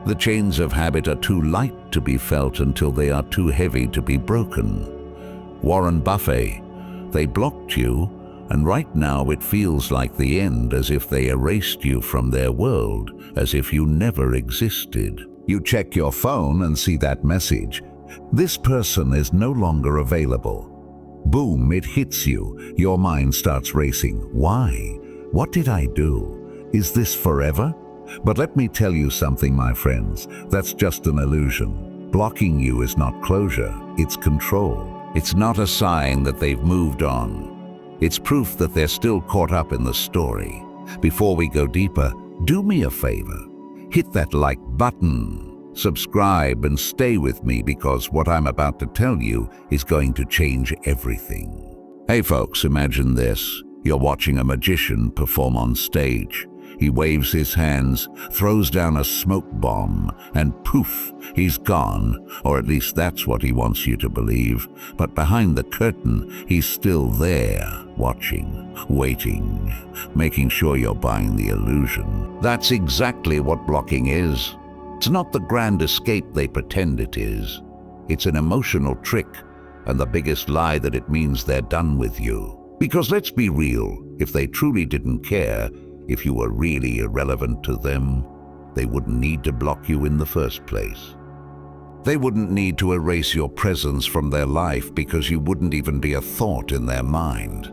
The chains of habit are too light to be felt until they are too heavy to be broken. Warren Buffett, they blocked you, and right now it feels like the end, as if they erased you from their world, as if you never existed. You check your phone and see that message. This person is no longer available. Boom, it hits you. Your mind starts racing. Why? What did I do? Is this forever? But let me tell you something, my friends. That's just an illusion. Blocking you is not closure, it's control. It's not a sign that they've moved on. It's proof that they're still caught up in the story. Before we go deeper, do me a favor. Hit that like button, subscribe, and stay with me, because what I'm about to tell you is going to change everything. Hey folks, imagine this. You're watching a magician perform on stage. He waves his hands, throws down a smoke bomb, and poof, he's gone. Or at least that's what he wants you to believe. But behind the curtain, he's still there, watching, waiting, making sure you're buying the illusion. That's exactly what blocking is. It's not the grand escape they pretend it is. It's an emotional trick, and the biggest lie that it means they're done with you. Because let's be real, if they truly didn't care, if you were really irrelevant to them, they wouldn't need to block you in the first place. They wouldn't need to erase your presence from their life because you wouldn't even be a thought in their mind.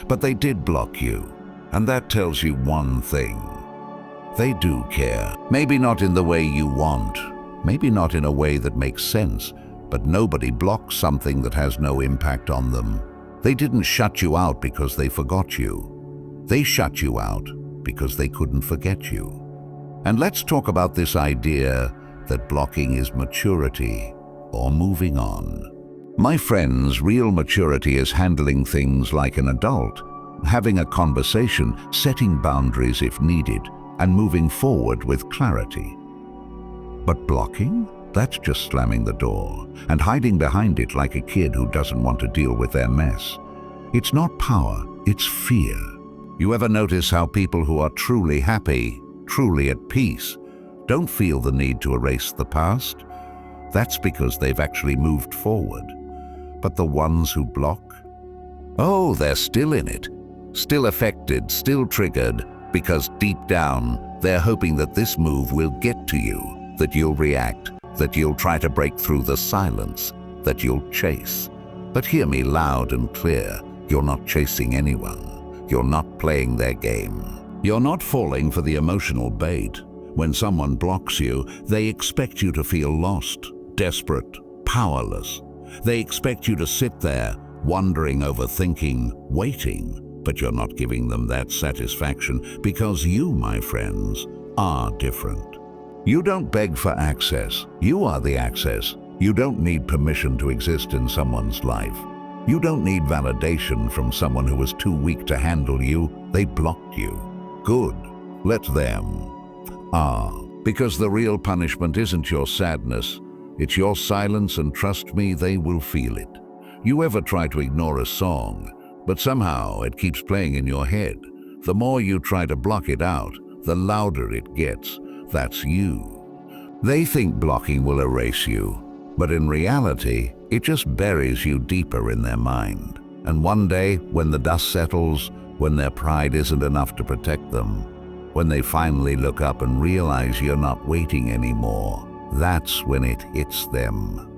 But they did block you, and that tells you one thing. They do care. Maybe not in the way you want, maybe not in a way that makes sense, but nobody blocks something that has no impact on them. They didn't shut you out because they forgot you. They shut you out because they couldn't forget you. And let's talk about this idea that blocking is maturity or moving on. My friends, real maturity is handling things like an adult, having a conversation, setting boundaries if needed, and moving forward with clarity. But blocking? That's just slamming the door and hiding behind it like a kid who doesn't want to deal with their mess. It's not power, it's fear. You ever notice how people who are truly happy, truly at peace, don't feel the need to erase the past? That's because they've actually moved forward. But the ones who block? Oh, they're still in it, still affected, still triggered, because deep down, they're hoping that this move will get to you, that you'll react, that you'll try to break through the silence, that you'll chase. But hear me loud and clear, you're not chasing anyone. You're not playing their game. You're not falling for the emotional bait. When someone blocks you, they expect you to feel lost, desperate, powerless. They expect you to sit there, wondering, overthinking, waiting. But you're not giving them that satisfaction because you, my friends, are different. You don't beg for access. You are the access. You don't need permission to exist in someone's life. You don't need validation from someone who was too weak to handle you. They blocked you. Good. Let them. Because the real punishment isn't your sadness. It's your silence, and trust me, they will feel it. You ever try to ignore a song, but somehow it keeps playing in your head? The more you try to block it out, the louder it gets. That's you. They think blocking will erase you, but in reality, it just buries you deeper in their mind. And one day, when the dust settles, when their pride isn't enough to protect them, when they finally look up and realize you're not waiting anymore, that's when it hits them.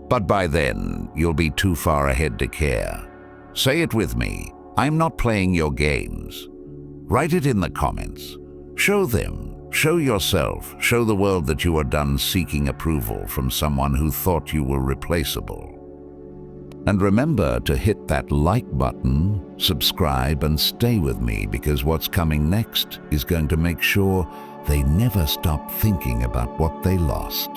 But by then, you'll be too far ahead to care. Say it with me. I'm not playing your games. Write it in the comments. Show them. Show yourself, show the world that you are done seeking approval from someone who thought you were replaceable. And remember to hit that like button, subscribe, and stay with me, because what's coming next is going to make sure they never stop thinking about what they lost.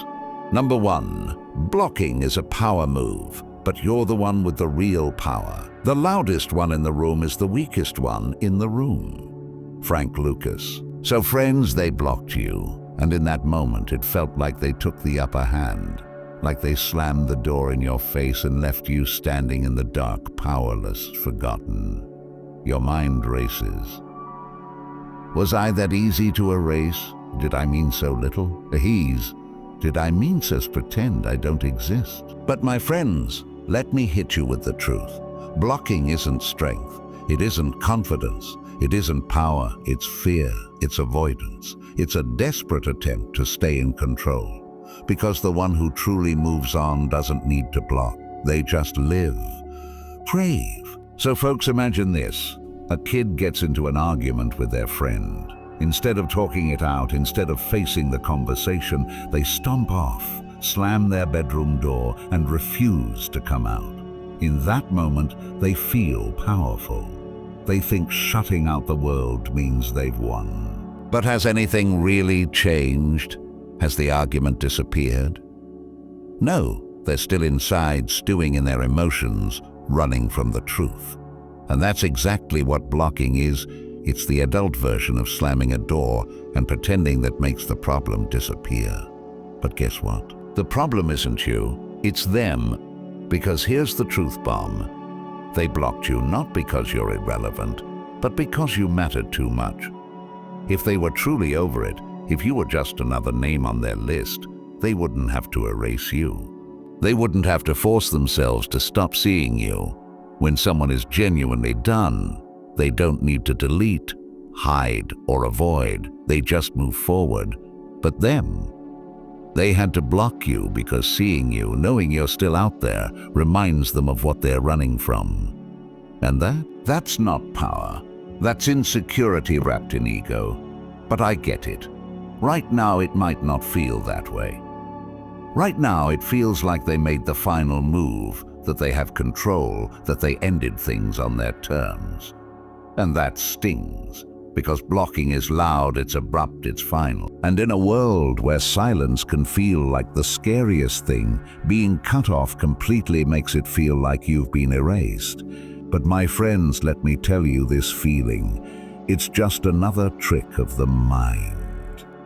Number 1, blocking is a power move, but you're the one with the real power. The loudest one in the room is the weakest one in the room. Frank Lucas. So friends, they blocked you, and in that moment it felt like they took the upper hand, like they slammed the door in your face and left you standing in the dark, powerless, forgotten. Your mind races. Was I that easy to erase? Did I mean so little? A he's. Did I mean says pretend I don't exist? But my friends, let me hit you with the truth. Blocking isn't strength. It isn't confidence. It isn't power. It's fear. It's avoidance. It's a desperate attempt to stay in control. Because the one who truly moves on doesn't need to block. They just live. Crave. So folks, imagine this. A kid gets into an argument with their friend. Instead of talking it out, instead of facing the conversation, they stomp off, slam their bedroom door, and refuse to come out. In that moment, they feel powerful. They think shutting out the world means they've won. But has anything really changed? Has the argument disappeared? No, they're still inside, stewing in their emotions, running from the truth. And that's exactly what blocking is. It's the adult version of slamming a door and pretending that makes the problem disappear. But guess what? The problem isn't you, it's them. Because here's the truth bomb. They blocked you not because you're irrelevant, but because you mattered too much. If they were truly over it, if you were just another name on their list, they wouldn't have to erase you. They wouldn't have to force themselves to stop seeing you. When someone is genuinely done, they don't need to delete, hide, or avoid. They just move forward. But them, they had to block you because seeing you, knowing you're still out there, reminds them of what they're running from. And that's not power. That's insecurity wrapped in ego. But I get it. Right now, it might not feel that way. Right now, it feels like they made the final move, that they have control, that they ended things on their terms. And that stings, because blocking is loud, it's abrupt, it's final. And in a world where silence can feel like the scariest thing, being cut off completely makes it feel like you've been erased. But my friends, let me tell you this feeling. It's just another trick of the mind.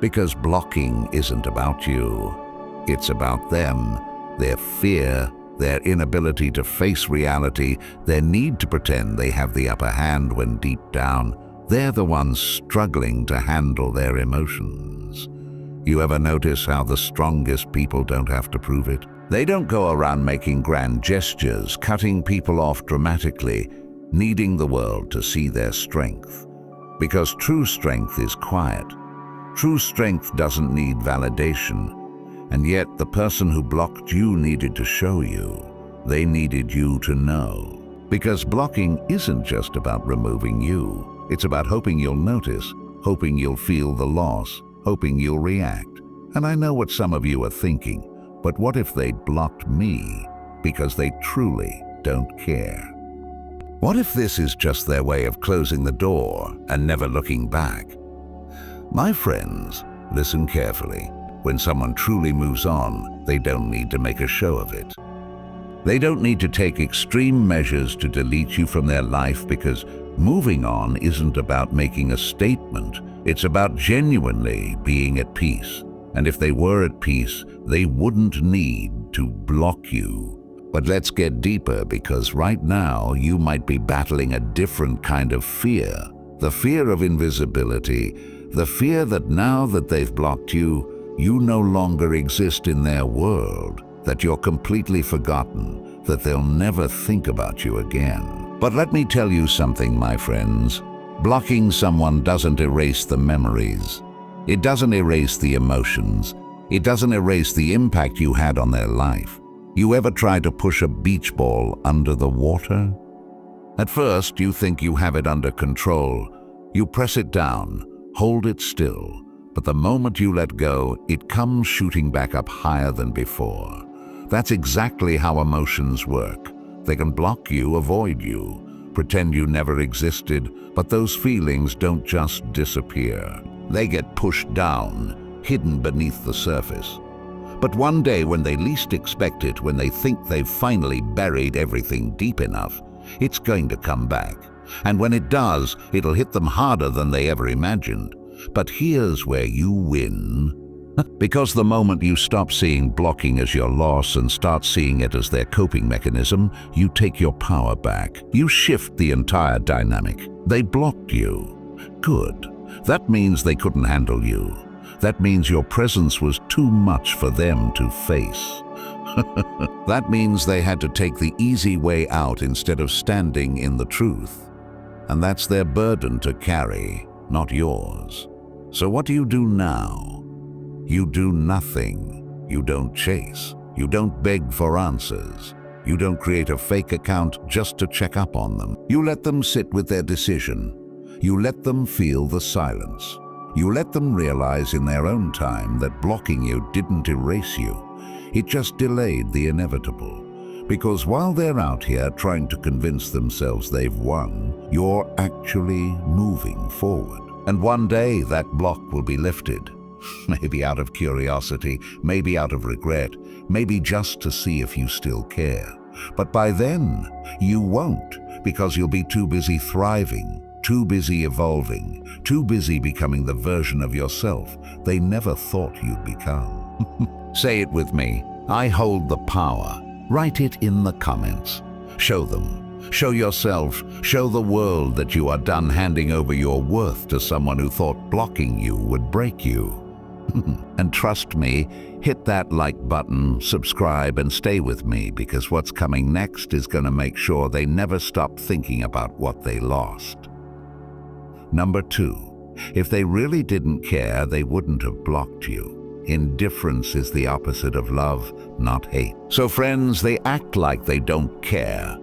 Because blocking isn't about you. It's about them, their fear, their inability to face reality, their need to pretend they have the upper hand when deep down, they're the ones struggling to handle their emotions. You ever notice how the strongest people don't have to prove it? They don't go around making grand gestures, cutting people off dramatically, needing the world to see their strength. Because true strength is quiet. True strength doesn't need validation. And yet the person who blocked you needed to show you. They needed you to know. Because blocking isn't just about removing you. It's about hoping you'll notice, hoping you'll feel the loss, hoping you'll react. And I know what some of you are thinking, but what if they blocked me because they truly don't care? What if this is just their way of closing the door and never looking back? My friends, listen carefully. When someone truly moves on, they don't need to make a show of it. They don't need to take extreme measures to delete you from their life, because moving on isn't about making a statement. It's about genuinely being at peace. And if they were at peace, they wouldn't need to block you. But let's get deeper, because right now you might be battling a different kind of fear. The fear of invisibility. The fear that now that they've blocked you, you no longer exist in their world, that you're completely forgotten, that they'll never think about you again. But let me tell you something, my friends. Blocking someone doesn't erase the memories. It doesn't erase the emotions. It doesn't erase the impact you had on their life. You ever try to push a beach ball under the water? At first, you think you have it under control. You press it down, hold it still. But the moment you let go, it comes shooting back up higher than before. That's exactly how emotions work. They can block you, avoid you, pretend you never existed, but those feelings don't just disappear. They get pushed down, hidden beneath the surface. But one day, when they least expect it, when they think they've finally buried everything deep enough, it's going to come back. And when it does, it'll hit them harder than they ever imagined. But here's where you win. Because the moment you stop seeing blocking as your loss and start seeing it as their coping mechanism, you take your power back. You shift the entire dynamic. They blocked you. Good. That means they couldn't handle you. That means your presence was too much for them to face. That means they had to take the easy way out instead of standing in the truth. And that's their burden to carry, not yours. So what do you do now? You do nothing. You don't chase. You don't beg for answers. You don't create a fake account just to check up on them. You let them sit with their decision. You let them feel the silence. You let them realize in their own time that blocking you didn't erase you. It just delayed the inevitable. Because while they're out here trying to convince themselves they've won, you're actually moving forward. And one day that block will be lifted. Maybe out of curiosity, maybe out of regret, maybe just to see if you still care. But by then, you won't, because you'll be too busy thriving, too busy evolving, too busy becoming the version of yourself they never thought you'd become. Say it with me. I hold the power. Write it in the comments. Show them. Show yourself. Show the world that you are done handing over your worth to someone who thought blocking you would break you. And trust me, hit that like button, subscribe, and stay with me, because what's coming next is going to make sure they never stop thinking about what they lost. Number 2, if they really didn't care, they wouldn't have blocked you. Indifference is the opposite of love, not hate. So friends, they act like they don't care.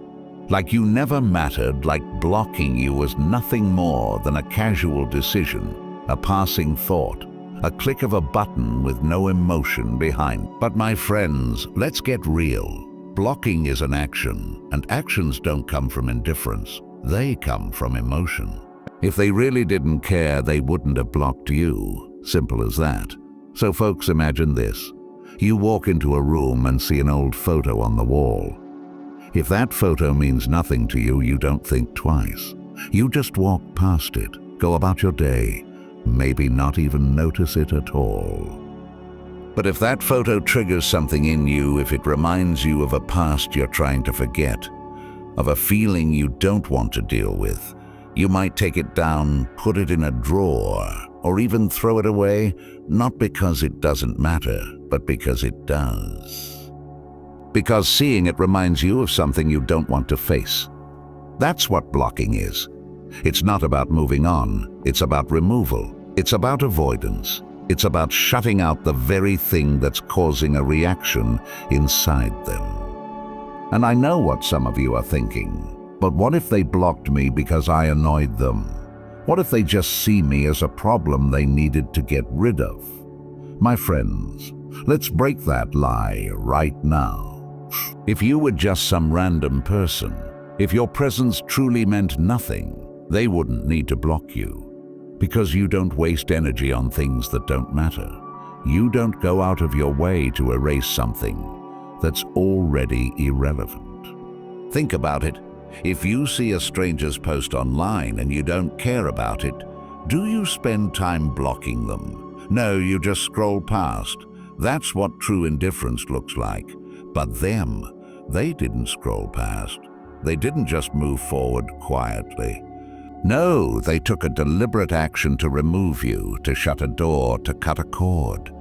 Like you never mattered, like blocking you was nothing more than a casual decision, a passing thought, a click of a button with no emotion behind. But my friends, let's get real. Blocking is an action, and actions don't come from indifference. They come from emotion. If they really didn't care, they wouldn't have blocked you. Simple as that. So folks, imagine this. You walk into a room and see an old photo on the wall. If that photo means nothing to you, you don't think twice. You just walk past it, go about your day, maybe not even notice it at all. But if that photo triggers something in you, if it reminds you of a past you're trying to forget, of a feeling you don't want to deal with, you might take it down, put it in a drawer, or even throw it away, not because it doesn't matter, but because it does. Because seeing it reminds you of something you don't want to face. That's what blocking is. It's not about moving on, it's about removal. It's about avoidance. It's about shutting out the very thing that's causing a reaction inside them. And I know what some of you are thinking. But what if they blocked me because I annoyed them? What if they just see me as a problem they needed to get rid of? My friends, let's break that lie right now. If you were just some random person, if your presence truly meant nothing, they wouldn't need to block you. Because you don't waste energy on things that don't matter. You don't go out of your way to erase something that's already irrelevant. Think about it. If you see a stranger's post online and you don't care about it, do you spend time blocking them? No, you just scroll past. That's what true indifference looks like. But them, they didn't scroll past. They didn't just move forward quietly. No, they took a deliberate action to remove you, to shut a door, to cut a cord.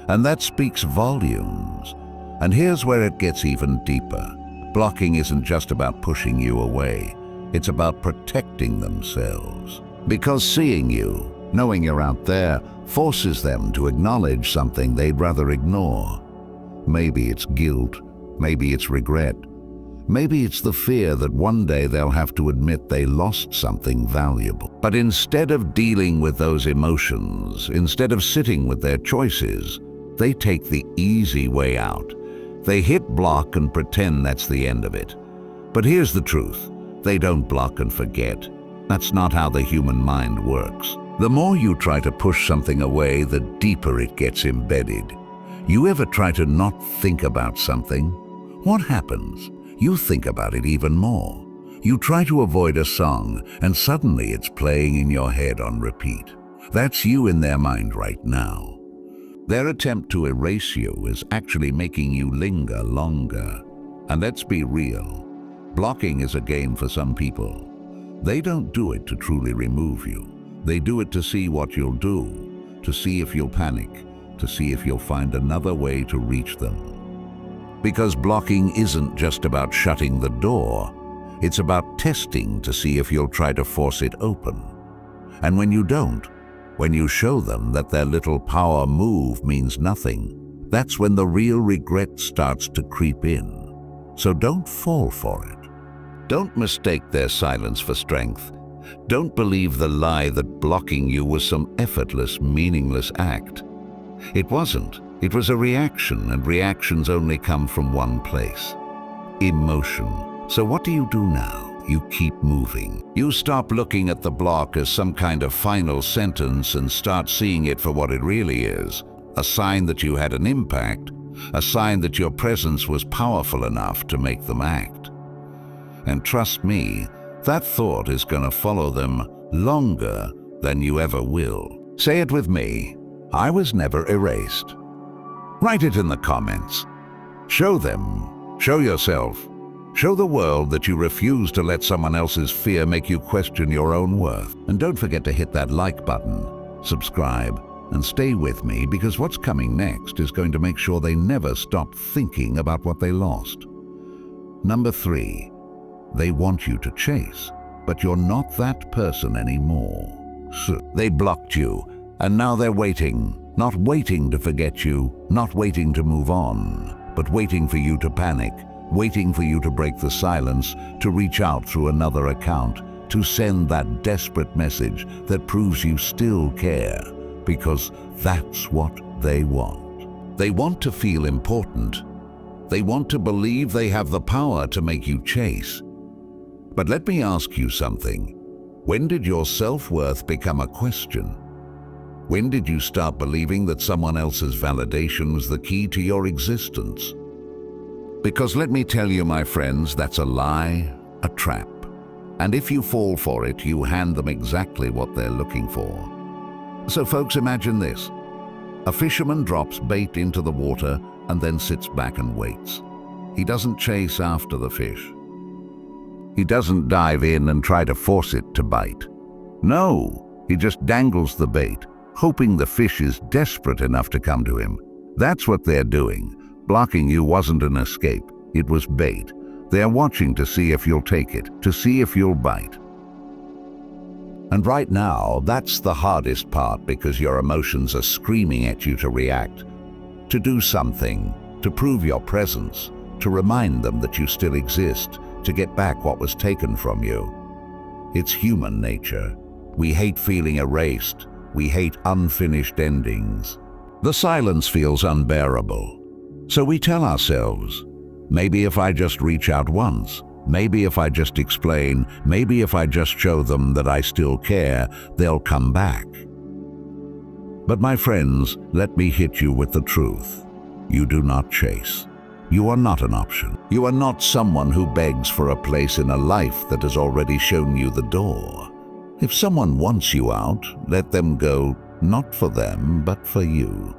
And that speaks volumes. And here's where it gets even deeper. Blocking isn't just about pushing you away. It's about protecting themselves. Because seeing you, knowing you're out there, forces them to acknowledge something they'd rather ignore. Maybe it's guilt. Maybe it's regret. Maybe it's the fear that one day they'll have to admit they lost something valuable. But instead of dealing with those emotions, instead of sitting with their choices, they take the easy way out. They hit block and pretend that's the end of it. But here's the truth. They don't block and forget. That's not how the human mind works. The more you try to push something away, the deeper it gets embedded. You ever try to not think about something? What happens? You think about it even more. You try to avoid a song, and suddenly it's playing in your head on repeat. That's you in their mind right now. Their attempt to erase you is actually making you linger longer. And let's be real. Blocking is a game for some people. They don't do it to truly remove you. They do it to see what you'll do. to see if you'll panic, to see if you'll find another way to reach them. Because blocking isn't just about shutting the door, it's about testing to see if you'll try to force it open. And when you don't, when you show them that their little power move means nothing, that's when the real regret starts to creep in. So don't fall for it. Don't mistake their silence for strength. Don't believe the lie that blocking you was some effortless, meaningless act. It wasn't. It was a reaction, and reactions only come from one place: emotion. So what do you do now? You keep moving. You stop looking at the block as some kind of final sentence and start seeing it for what it really is: a sign that you had an impact, a sign that your presence was powerful enough to make them act. And trust me, that thought is going to follow them longer than you ever will. Say it with me: I was never erased. Write it in the comments. Show them, show yourself, show the world that you refuse to let someone else's fear make you question your own worth. And don't forget to hit that like button, subscribe, and stay with me, because what's coming next is going to make sure they never stop thinking about what they lost. Number 3, they want you to chase, but you're not that person anymore. So they blocked you, and now they're waiting. Not waiting to forget you, not waiting to move on, but waiting for you to panic, waiting for you to break the silence, to reach out through another account, to send that desperate message that proves you still care, because that's what they want. They want to feel important. They want to believe they have the power to make you chase. But let me ask you something. When did your self-worth become a question? When did you start believing that someone else's validation was the key to your existence? Because let me tell you, my friends, that's a lie, a trap. And if you fall for it, you hand them exactly what they're looking for. So folks, imagine this. A fisherman drops bait into the water and then sits back and waits. He doesn't chase after the fish. He doesn't dive in and try to force it to bite. No, he just dangles the bait, hoping the fish is desperate enough to come to him. That's what they're doing. Blocking you wasn't an escape, it was bait. They're watching to see if you'll take it, to see if you'll bite. And right now, that's the hardest part, because your emotions are screaming at you to react, to do something, to prove your presence, to remind them that you still exist, to get back what was taken from you. It's human nature. We hate feeling erased. We hate unfinished endings. The silence feels unbearable. So we tell ourselves, maybe if I just reach out once, maybe if I just explain, maybe if I just show them that I still care, they'll come back. But my friends, let me hit you with the truth. You do not chase. You are not an option. You are not someone who begs for a place in a life that has already shown you the door. If someone wants you out, let them go, not for them, but for you.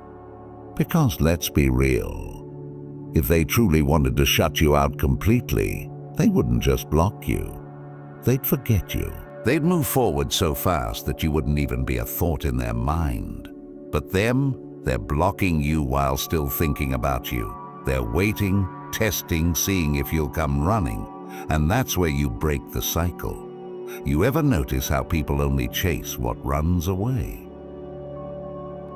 Because let's be real, if they truly wanted to shut you out completely, they wouldn't just block you. They'd forget you. They'd move forward so fast that you wouldn't even be a thought in their mind. But them, they're blocking you while still thinking about you. They're waiting, testing, seeing if you'll come running. And that's where you break the cycle. You ever notice how people only chase what runs away?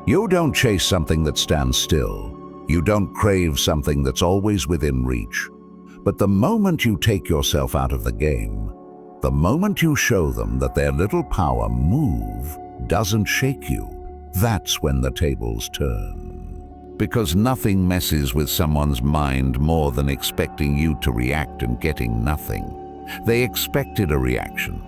You don't chase something that stands still. You don't crave something that's always within reach. But the moment you take yourself out of the game, the moment you show them that their little power move doesn't shake you, that's when the tables turn. Because nothing messes with someone's mind more than expecting you to react and getting nothing. They expected a reaction.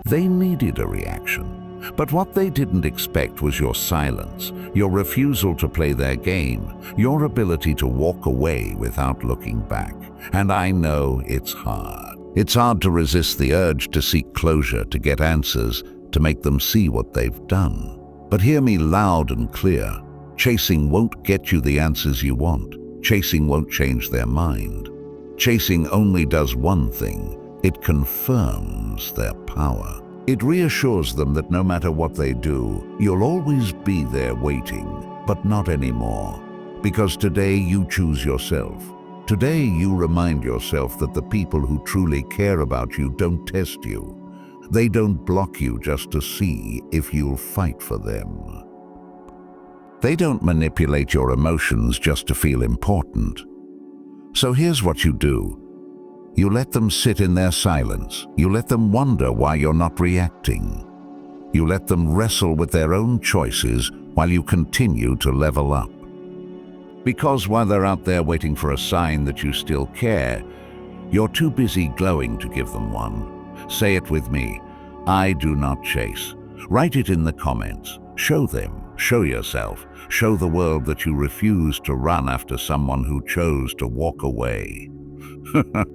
They needed a reaction. But what they didn't expect was your silence, your refusal to play their game, your ability to walk away without looking back. And I know it's hard. It's hard to resist the urge to seek closure, to get answers, to make them see what they've done. But hear me loud and clear. Chasing won't get you the answers you want. Chasing won't change their mind. Chasing only does one thing. It confirms their power. It reassures them that no matter what they do, you'll always be there waiting, but not anymore. Because today you choose yourself. Today you remind yourself that the people who truly care about you don't test you. They don't block you just to see if you'll fight for them. They don't manipulate your emotions just to feel important. So here's what you do. You let them sit in their silence. You let them wonder why you're not reacting. You let them wrestle with their own choices while you continue to level up. Because while they're out there waiting for a sign that you still care, you're too busy glowing to give them one. Say it with me. I do not chase. Write it in the comments. Show them. Show yourself. Show the world that you refuse to run after someone who chose to walk away.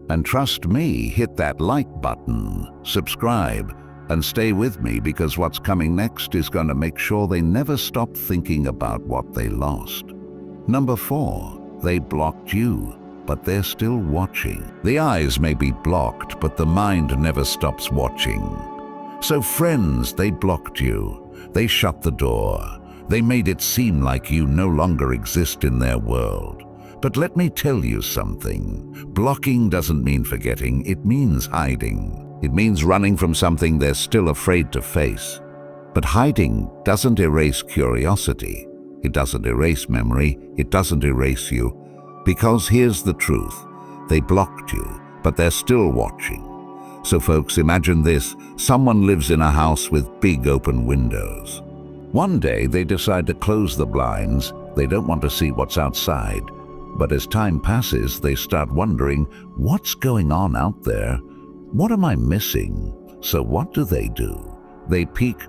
And trust me, hit that like button, subscribe, and stay with me, because what's coming next is going to make sure they never stop thinking about what they lost. Number 4, they blocked you, but they're still watching. The eyes may be blocked, but the mind never stops watching. So friends, they blocked you. They shut the door. They made it seem like you no longer exist in their world. But let me tell you something. Blocking doesn't mean forgetting, it means hiding. It means running from something they're still afraid to face. But hiding doesn't erase curiosity. It doesn't erase memory. It doesn't erase you. Because here's the truth. They blocked you, but they're still watching. So folks, imagine this. Someone lives in a house with big open windows. One day they decide to close the blinds. They don't want to see what's outside. But as time passes, they start wondering, what's going on out there? What am I missing? So what do? They peek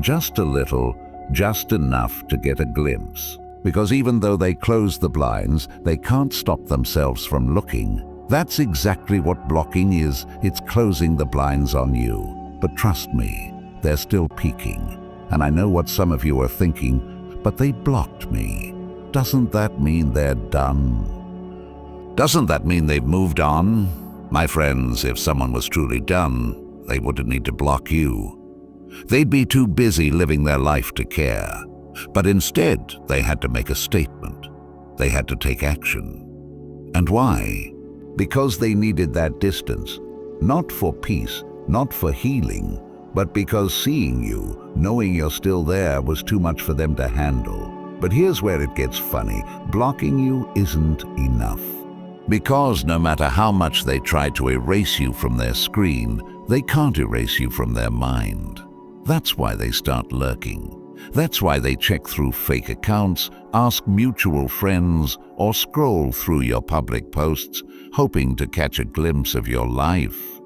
just a little, just enough to get a glimpse. Because even though they close the blinds, they can't stop themselves from looking. That's exactly what blocking is. It's closing the blinds on you. But trust me, they're still peeking. And I know what some of you are thinking, but they blocked me. Doesn't that mean they're done? Doesn't that mean they've moved on? My friends, if someone was truly done, they wouldn't need to block you. They'd be too busy living their life to care. But instead, they had to make a statement. They had to take action. And why? Because they needed that distance. Not for peace, not for healing, but because seeing you, knowing you're still there, was too much for them to handle. But here's where it gets funny. Blocking you isn't enough. Because no matter how much they try to erase you from their screen, they can't erase you from their mind. That's why they start lurking. That's why they check through fake accounts, ask mutual friends, or scroll through your public posts, hoping to catch a glimpse of your life.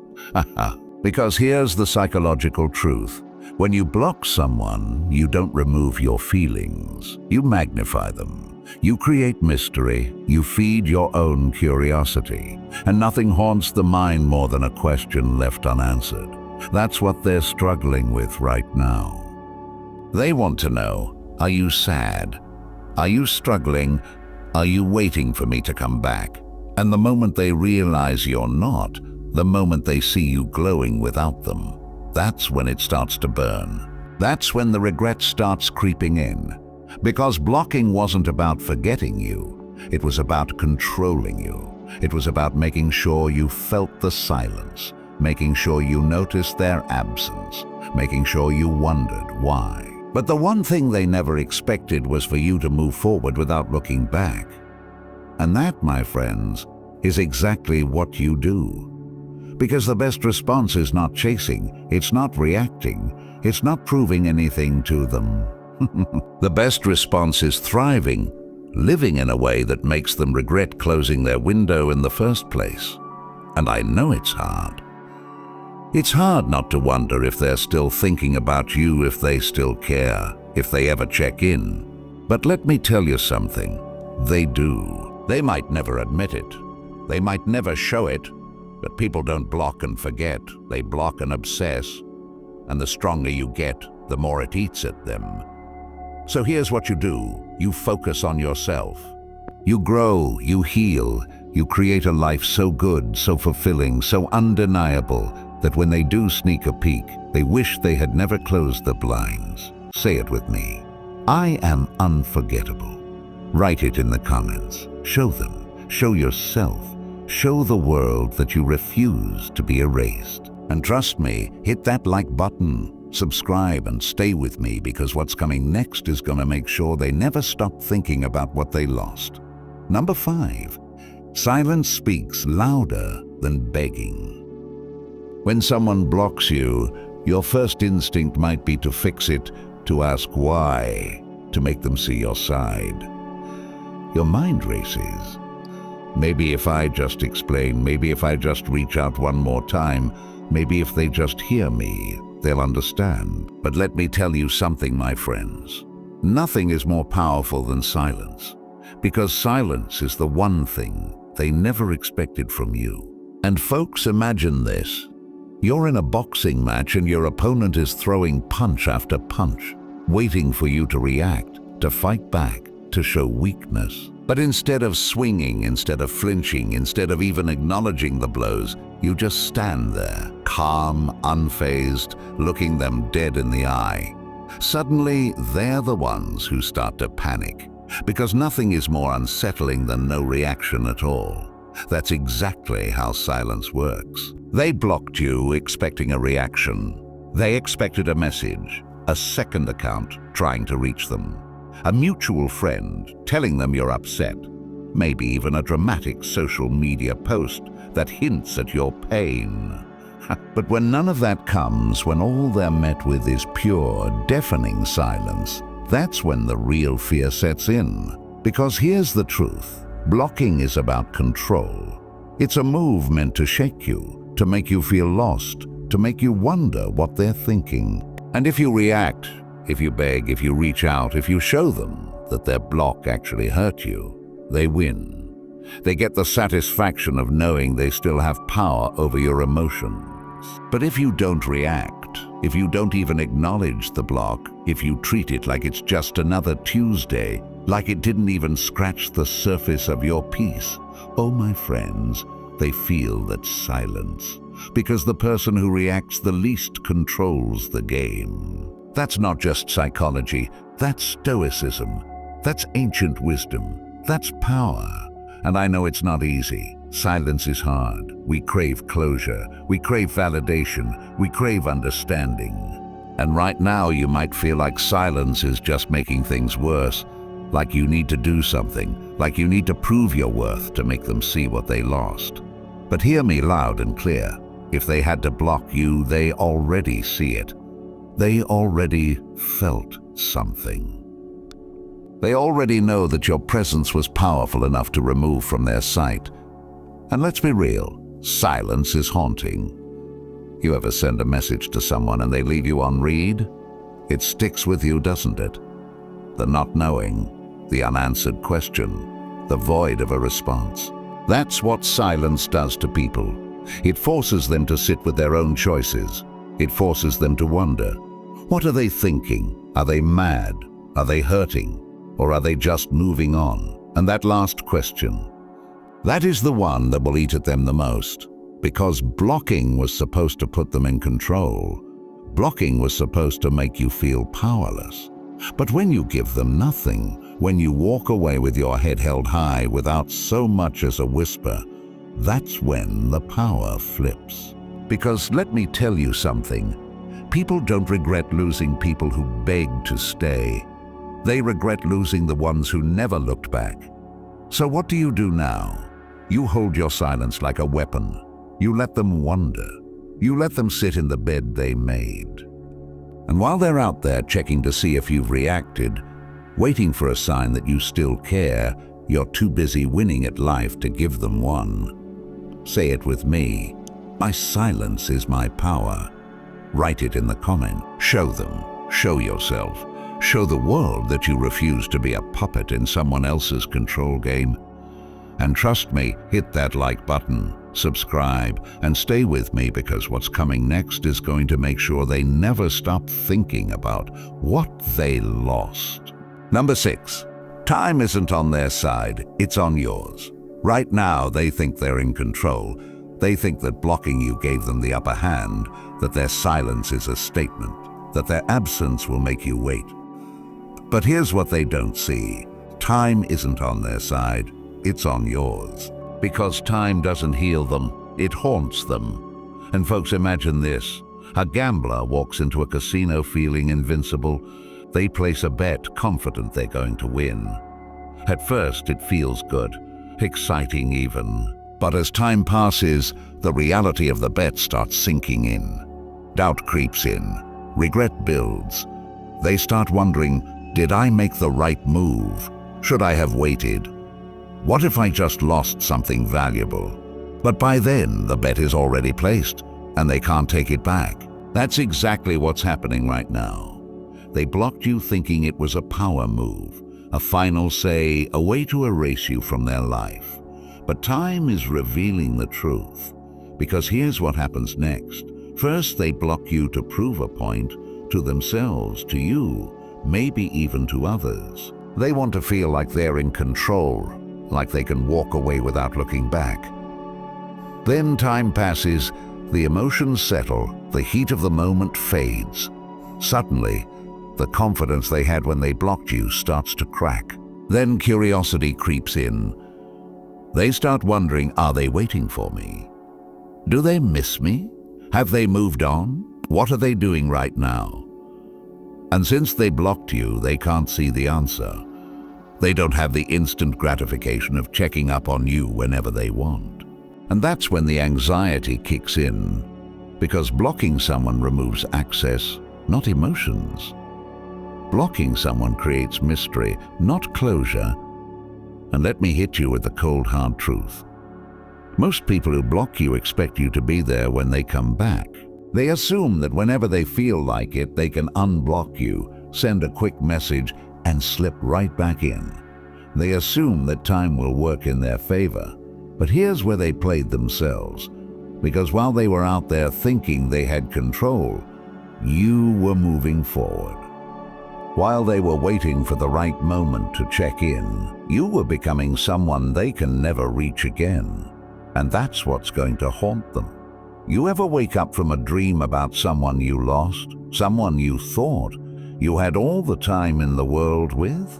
Because here's the psychological truth. When you block someone, you don't remove your feelings. You magnify them. You create mystery. You feed your own curiosity. And nothing haunts the mind more than a question left unanswered. That's what they're struggling with right now. They want to know, are you sad? Are you struggling? Are you waiting for me to come back? And the moment they realize you're not, the moment they see you glowing without them, that's when it starts to burn. That's when the regret starts creeping in. Because blocking wasn't about forgetting you. It was about controlling you. It was about making sure you felt the silence, making sure you noticed their absence, making sure you wondered why. But the one thing they never expected was for you to move forward without looking back. And that, my friends, is exactly what you do. Because the best response is not chasing, it's not reacting, it's not proving anything to them. The best response is thriving, living in a way that makes them regret closing their window in the first place. And I know it's hard. It's hard not to wonder if they're still thinking about you, if they still care, if they ever check in. But let me tell you something, they do. They might never admit it. They might never show it. But people don't block and forget, they block and obsess. And the stronger you get, the more it eats at them. So here's what you do. You focus on yourself. You grow, you heal, you create a life so good, so fulfilling, so undeniable, that when they do sneak a peek, they wish they had never closed the blinds. Say it with me. I am unforgettable. Write it in the comments. Show them. Show yourself. Show the world that you refuse to be erased. And trust me, hit that like button, subscribe, and stay with me, because what's coming next is going to make sure they never stop thinking about what they lost. Number 5. Silence speaks louder than begging. When someone blocks you, your first instinct might be to fix it, to ask why, to make them see your side. Your mind races. Maybe if I just explain, maybe if I just reach out one more time, maybe if they just hear me, they'll understand. But let me tell you something, my friends. Nothing is more powerful than silence, because silence is the one thing they never expected from you. And folks, imagine this. You're in a boxing match and your opponent is throwing punch after punch, waiting for you to react, to fight back, to show weakness. But instead of swinging, instead of flinching, instead of even acknowledging the blows, you just stand there, calm, unfazed, looking them dead in the eye. Suddenly, they're the ones who start to panic, because nothing is more unsettling than no reaction at all. That's exactly how silence works. They blocked you expecting a reaction. They expected a message, a second account trying to reach them, a mutual friend telling them you're upset, maybe even a dramatic social media post that hints at your pain. But when none of that comes, when all they're met with is pure, deafening silence, that's when the real fear sets in. Because here's the truth. Blocking is about control. It's a move meant to shake you, to make you feel lost, to make you wonder what they're thinking. And if you react, if you beg, if you reach out, if you show them that their block actually hurt you, they win. They get the satisfaction of knowing they still have power over your emotions. But if you don't react, if you don't even acknowledge the block, if you treat it like it's just another Tuesday, like it didn't even scratch the surface of your peace, oh my friends, they feel that silence. Because the person who reacts the least controls the game. That's not just psychology, that's Stoicism, that's ancient wisdom, that's power. And I know it's not easy. Silence is hard. We crave closure, we crave validation, we crave understanding. And right now you might feel like silence is just making things worse, like you need to do something, like you need to prove your worth to make them see what they lost. But hear me loud and clear. If they had to block you, they already see it. They already felt something. They already know that your presence was powerful enough to remove from their sight. And let's be real, silence is haunting. You ever send a message to someone and they leave you on read? It sticks with you, doesn't it? The not knowing, the unanswered question, the void of a response. That's what silence does to people. It forces them to sit with their own choices. It forces them to wonder. What are they thinking? Are they mad? Are they hurting? Or are they just moving on? And that last question, that is the one that will eat at them the most. Because blocking was supposed to put them in control. Blocking was supposed to make you feel powerless. But when you give them nothing, when you walk away with your head held high without so much as a whisper, that's when the power flips. Because let me tell you something, people don't regret losing people who begged to stay. They regret losing the ones who never looked back. So what do you do now? You hold your silence like a weapon. You let them wonder. You let them sit in the bed they made. And while they're out there checking to see if you've reacted, waiting for a sign that you still care, you're too busy winning at life to give them one. Say it with me. My silence is my power. Write it in the comment. Show them. Show yourself. Show the world that you refuse to be a puppet in someone else's control game. And trust me, hit that like button, subscribe, and stay with me, because what's coming next is going to make sure they never stop thinking about what they lost. Number 6, time isn't on their side, it's on yours. Right now, they think they're in control. They think that blocking you gave them the upper hand, that their silence is a statement, that their absence will make you wait. But here's what they don't see. Time isn't on their side, it's on yours. Because time doesn't heal them, it haunts them. And folks, imagine this. A gambler walks into a casino feeling invincible. They place a bet confident they're going to win. At first, it feels good, exciting even. But as time passes, the reality of the bet starts sinking in. Doubt creeps in. Regret builds. They start wondering, did I make the right move? Should I have waited? What if I just lost something valuable? But by then, the bet is already placed, and they can't take it back. That's exactly what's happening right now. They blocked you thinking it was a power move, a final say, a way to erase you from their life. But time is revealing the truth, because here's what happens next. First, they block you to prove a point to themselves, to you, maybe even to others. They want to feel like they're in control, like they can walk away without looking back. Then time passes, the emotions settle, the heat of the moment fades. Suddenly, the confidence they had when they blocked you starts to crack. Then curiosity creeps in. They start wondering, are they waiting for me? Do they miss me? Have they moved on? What are they doing right now? And since they blocked you, they can't see the answer. They don't have the instant gratification of checking up on you whenever they want. And that's when the anxiety kicks in, because blocking someone removes access, not emotions. Blocking someone creates mystery, not closure. And let me hit you with the cold, hard truth. Most people who block you expect you to be there when they come back. They assume that whenever they feel like it, they can unblock you, send a quick message, and slip right back in. They assume that time will work in their favor. But here's where they played themselves. Because while they were out there thinking they had control, you were moving forward. While they were waiting for the right moment to check in, you were becoming someone they can never reach again. And that's what's going to haunt them. You ever wake up from a dream about someone you lost, someone you thought you had all the time in the world with?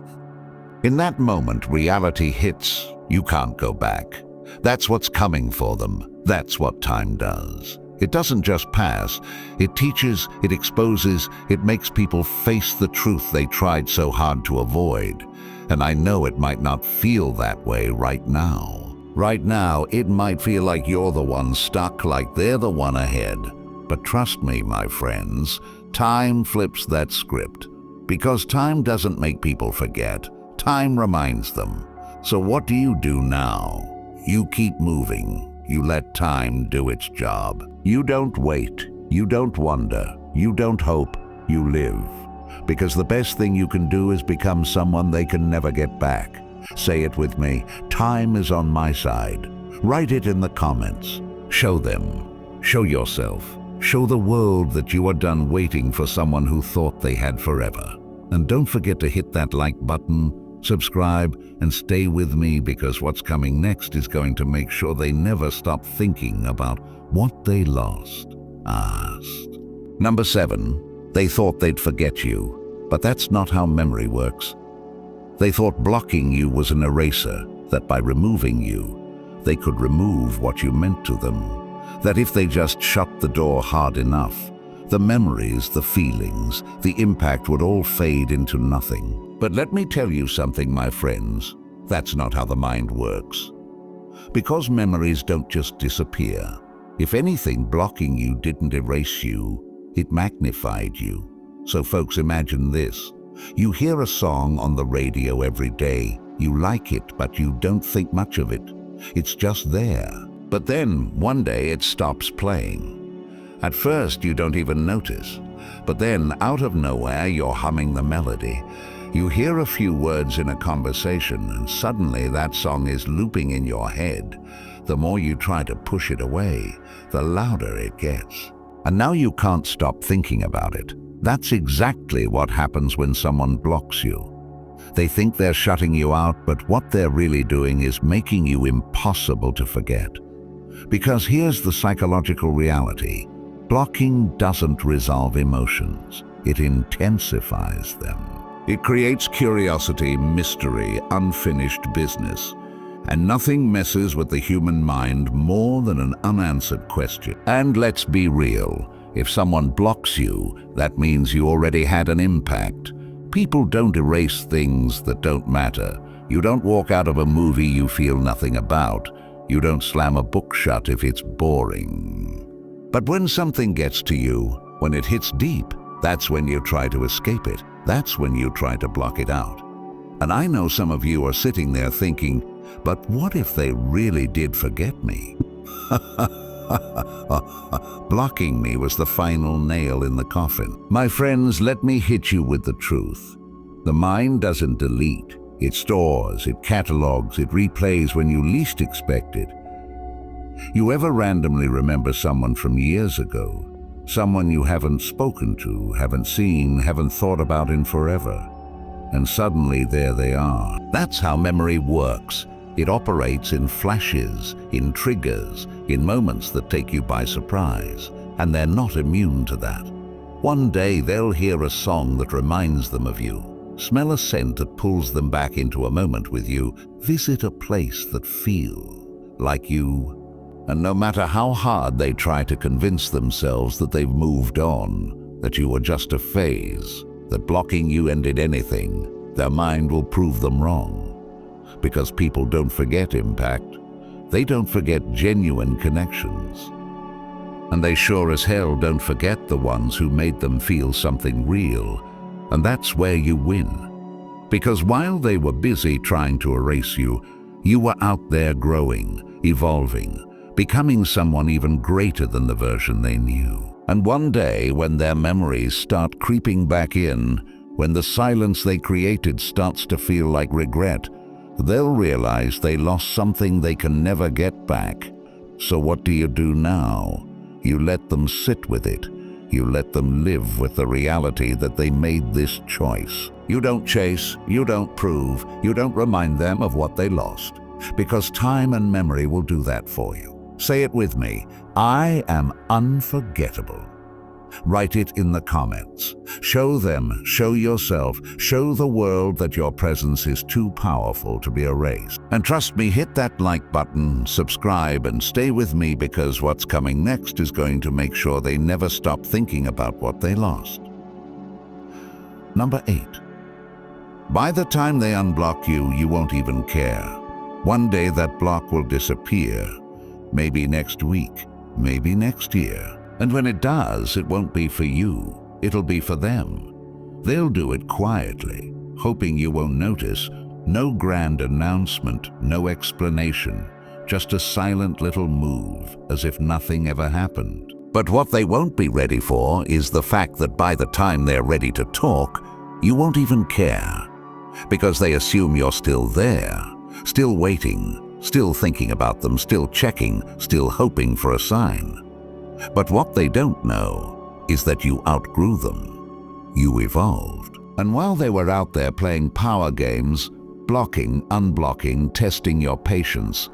In that moment, reality hits. You can't go back. That's what's coming for them. That's what time does. It doesn't just pass. It teaches, it exposes, it makes people face the truth they tried so hard to avoid. And I know it might not feel that way right now. Right now, it might feel like you're the one stuck, like they're the one ahead. But trust me, my friends, time flips that script. Because time doesn't make people forget. Time reminds them. So what do you do now? You keep moving. You let time do its job. You don't wait. You don't wonder. You don't hope. You live. Because the best thing you can do is become someone they can never get back. Say it with me. Time is on my side. Write it in the comments. Show them. Show yourself. Show the world that you are done waiting for someone who thought they had forever. And don't forget to hit that like button, subscribe, and stay with me, because what's coming next is going to make sure they never stop thinking about what they lost. Number 7, they thought they'd forget you, but that's not how memory works. They thought blocking you was an eraser, that by removing you, they could remove what you meant to them. That if they just shut the door hard enough, the memories, the feelings, the impact would all fade into nothing. But let me tell you something, my friends. That's not how the mind works. Because memories don't just disappear. If anything, blocking you didn't erase you, it magnified you. So folks, imagine this. You hear a song on the radio every day. You like it, but you don't think much of it. It's just there. But then, one day, it stops playing. At first, you don't even notice. But then, out of nowhere, you're humming the melody. You hear a few words in a conversation, and suddenly that song is looping in your head. The more you try to push it away, the louder it gets. And now you can't stop thinking about it. That's exactly what happens when someone blocks you. They think they're shutting you out, but what they're really doing is making you impossible to forget. Because here's the psychological reality. Blocking doesn't resolve emotions. It intensifies them. It creates curiosity, mystery, unfinished business. And nothing messes with the human mind more than an unanswered question. And let's be real. If someone blocks you, that means you already had an impact. People don't erase things that don't matter. You don't walk out of a movie you feel nothing about. You don't slam a book shut if it's boring. But when something gets to you, when it hits deep, that's when you try to escape it. That's when you try to block it out. And I know some of you are sitting there thinking, but what if they really did forget me? Blocking me was the final nail in the coffin. My friends, let me hit you with the truth. The mind doesn't delete. It stores, it catalogs, it replays when you least expect it. You ever randomly remember someone from years ago? Someone you haven't spoken to, haven't seen, haven't thought about in forever. And suddenly there they are. That's how memory works. It operates in flashes, in triggers, in moments that take you by surprise. And they're not immune to that. One day they'll hear a song that reminds them of you. Smell a scent that pulls them back into a moment with you. Visit a place that feels like you. And no matter how hard they try to convince themselves that they've moved on, that you were just a phase, that blocking you ended anything, their mind will prove them wrong. Because people don't forget impact. They don't forget genuine connections. And they sure as hell don't forget the ones who made them feel something real. And that's where you win. Because while they were busy trying to erase you, you were out there growing, evolving, becoming someone even greater than the version they knew. And one day, when their memories start creeping back in, when the silence they created starts to feel like regret, they'll realize they lost something they can never get back. So what do you do now? You let them sit with it. You let them live with the reality that they made this choice. You don't chase, you don't prove, you don't remind them of what they lost. Because time and memory will do that for you. Say it with me. I am unforgettable. Write it in the comments. Show them, show yourself, show the world that your presence is too powerful to be erased. And trust me, hit that like button, subscribe, and stay with me, because what's coming next is going to make sure they never stop thinking about what they lost. Number 8. By the time they unblock you, you won't even care. One day that block will disappear. Maybe next week, maybe next year. And when it does, it won't be for you, it'll be for them. They'll do it quietly, hoping you won't notice. No grand announcement, no explanation, just a silent little move, as if nothing ever happened. But what they won't be ready for is the fact that by the time they're ready to talk, you won't even care. Because they assume you're still there, still waiting, still thinking about them, still checking, still hoping for a sign. But what they don't know is that you outgrew them. You evolved. And while they were out there playing power games, blocking, unblocking, testing your patience,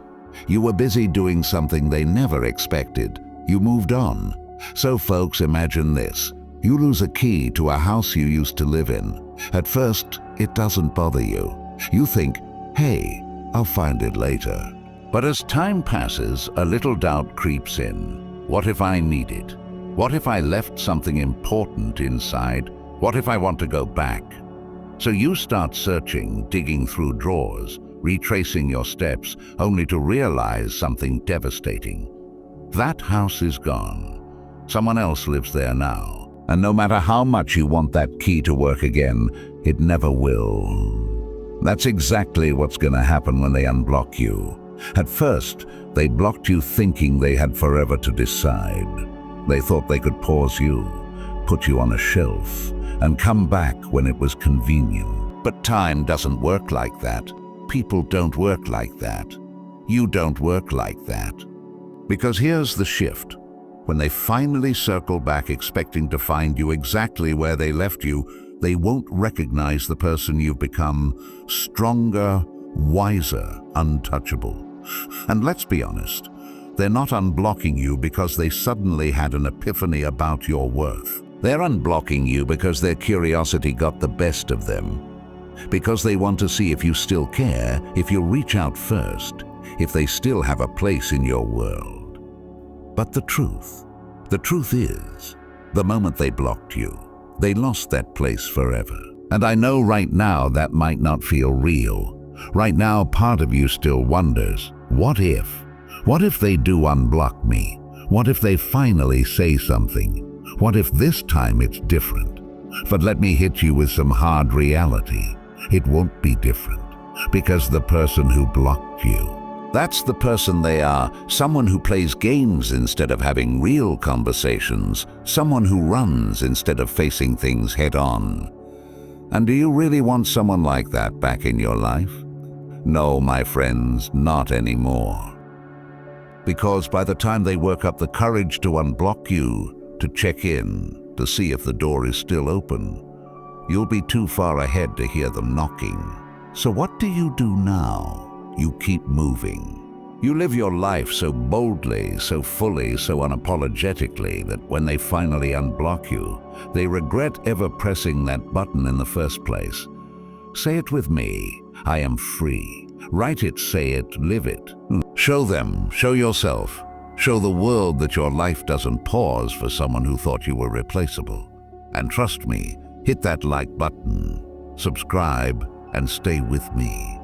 you were busy doing something they never expected. You moved on. So folks, imagine this. You lose a key to a house you used to live in. At first, it doesn't bother you. You think, hey, I'll find it later. But as time passes, a little doubt creeps in. What if I need it? What if I left something important inside? What if I want to go back? So you start searching, digging through drawers, retracing your steps, only to realize something devastating. That house is gone. Someone else lives there now. And no matter how much you want that key to work again, it never will. That's exactly what's going to happen when they unblock you. At first, they blocked you thinking they had forever to decide. They thought they could pause you, put you on a shelf, and come back when it was convenient. But time doesn't work like that. People don't work like that. You don't work like that. Because here's the shift. When they finally circle back expecting to find you exactly where they left you, they won't recognize the person you've become: stronger, wiser, untouchable. And let's be honest, They're not unblocking you because they suddenly had an epiphany about your worth. They're unblocking you because their curiosity got the best of them. Because they want to see if you still care, if you reach out first, if they still have a place in your world. But the truth is, the moment they blocked you, they lost that place forever. And I know right now that might not feel real. Right now, part of you still wonders, what if? What if they do unblock me? What if they finally say something? What if this time it's different? But let me hit you with some hard reality. It won't be different, because the person who blocked you, that's the person they are, someone who plays games instead of having real conversations, someone who runs instead of facing things head on. And do you really want someone like that back in your life? No, my friends, not anymore. Because by the time they work up the courage to unblock you, to check in, to see if the door is still open, you'll be too far ahead to hear them knocking. So what do you do now? You keep moving. You live your life so boldly, so fully, so unapologetically that when they finally unblock you, they regret ever pressing that button in the first place. Say it with me. I am free. Write it, say it, live it. Show them, show yourself, show the world that your life doesn't pause for someone who thought you were replaceable. And trust me, hit that like button, subscribe, and stay with me.